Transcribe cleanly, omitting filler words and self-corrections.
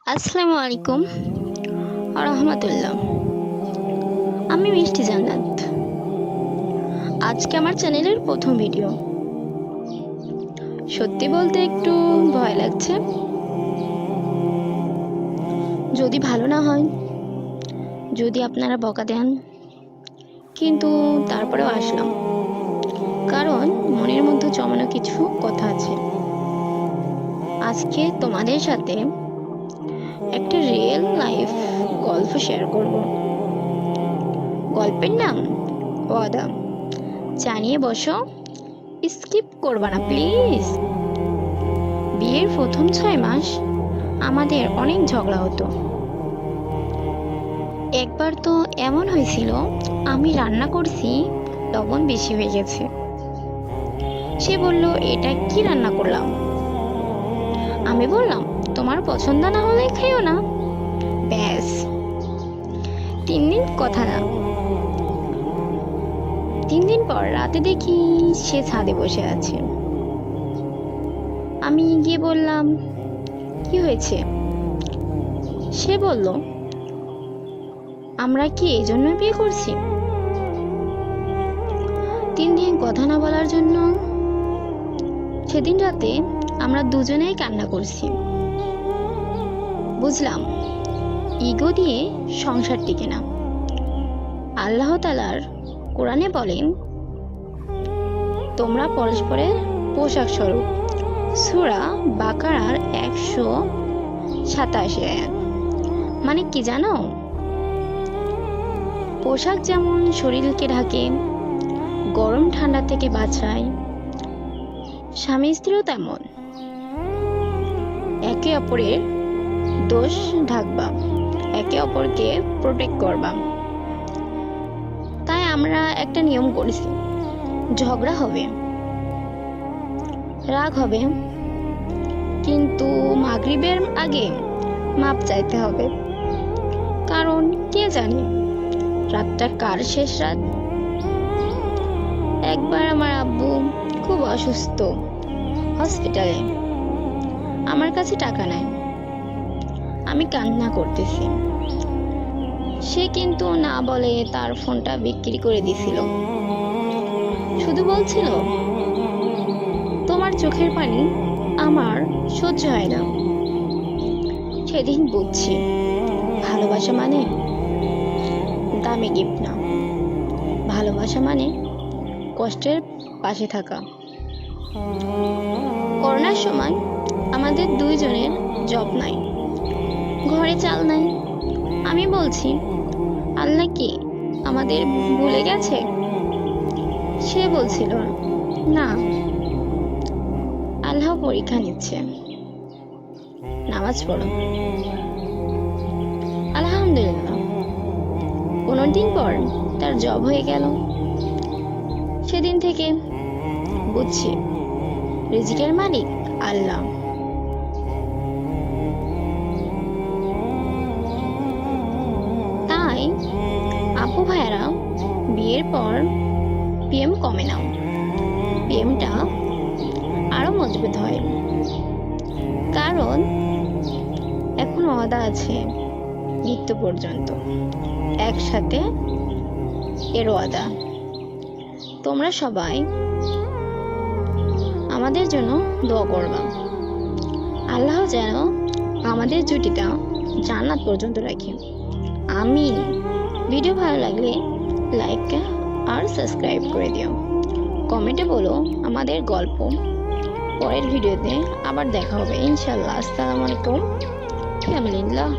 আসসালামু আলাইকুম রহমতুল্লাহ। আমি মিষ্টি জান্নাত। আজকে আমার চ্যানেলের প্রথম ভিডিও। সত্যি বলতে একটু ভয় লাগছে, যদি ভালো না হয়, যদি আপনারা বকা দেন, কিন্তু তারপরেও আসলাম, কারণ মনের মধ্যে জমানো কিছু কথা আছে। আজকে তোমাদের সাথে একটা রিয়েল লাইফ গল্প শেয়ার করব। গল্পের নাম ওয়াদা। জানিয়ে বসো, স্কিপ করবা না প্লিজ। বিয়ের প্রথম 6 মাস আমাদের অনেক ঝগড়া হতো। একবার তো এমন হয়েছিল, আমি রান্না করছি, লবণ বেশি হয়ে গেছে। সে বলল, এটা কি রান্না করলাম? আমি বললাম, তোমার পছন্দ না হলে খাইও না। ব্যাস, 3 দিন কথা না। 3 দিন পর রাতে দেখি সে ছাদে বসে আছে। আমি গিয়ে বললাম, কি হয়েছে? সে বলল, আমরা কি এই জন্য বিয়ে করছি? 3 দিন কথা না বলার জন্য সেদিন রাতে আমরা দুজনেই কান্না করছি। বুঝলাম, ইগো দিয়ে সংসার টিকে না। আল্লাহ তাআলার কোরআনে বলেন, তোমরা পরস্পরের পোশাক স্বরূপ। সূরা বাকারার 187 আয়াত। মানে কি জানো? পোশাক যেমন শরীরকে ঢাকে, গরম ঠান্ডা থেকে বাঁচায়, স্বামী স্ত্রীও তেমন। একে অপরের দোষ ঢাকবা, একে অপরকে প্রোটেক্ট করবা। তাই আমরা একটা নিয়ম করেছি, ঝগড়া হবে, রাগ হবে, কিন্তু মাগরিবের আগে মাপ চাইতে হবে। কারণ কে জানে রাতটা কার শেষ রাত। একবার আমার আব্বু খুব অসুস্থ, হসপিটালে। আমার কাছে টাকা নাই, আমি কান্না করতেছি। সে কিন্তু না বলে তার ফোনটা বিক্রি করে দিছিল। শুধু বলছিল, তোমার চোখের পানি আমার সহ্য হয় না। সেদিন বুঝছি, ভালোবাসা মানে দামি গিফট না, ভালোবাসা মানে কষ্টের পাশে থাকা। করোনার সময় আমাদের দুইজনের জব নাই, ঘরে চাল নাই। আমি বলছি, আল্লাহ কি আমাদের ভুলে গেছে? সে বলছিল, না, আল্লাহ পরীক্ষা নিচ্ছে, নামাজ পড়ো। আলহামদুলিল্লাহ, 15 দিন পর তার জব হয়ে গেল। সেদিন থেকে বুঝছি, রিজিকের মালিক আল্লাহ। তাই আপু ভাইয়ারা, বিয়ের পর প্রেম কমে না, প্রেমটা আরো মজবুত হয়। কারণ এখন ওয়াদা আছে মৃত্যু পর্যন্ত, একসাথে এর ওয়াদা। তোমরা সবাই আমাদের জন্য দোয়া করবা, আল্লাহ যেন আমাদের জুটিটা জান্নাত পর্যন্ত রাখে। আমিন। ভিডিও ভালো লাগলে লাইক আর সাবস্ক্রাইব করে দিও। কমেন্টে বলো আমাদের গল্প। পরের ভিডিওতে আবার দেখা হবে ইনশাআল্লাহ। আসসালামু আলাইকুম। ফ্যামিলিল্লাহ।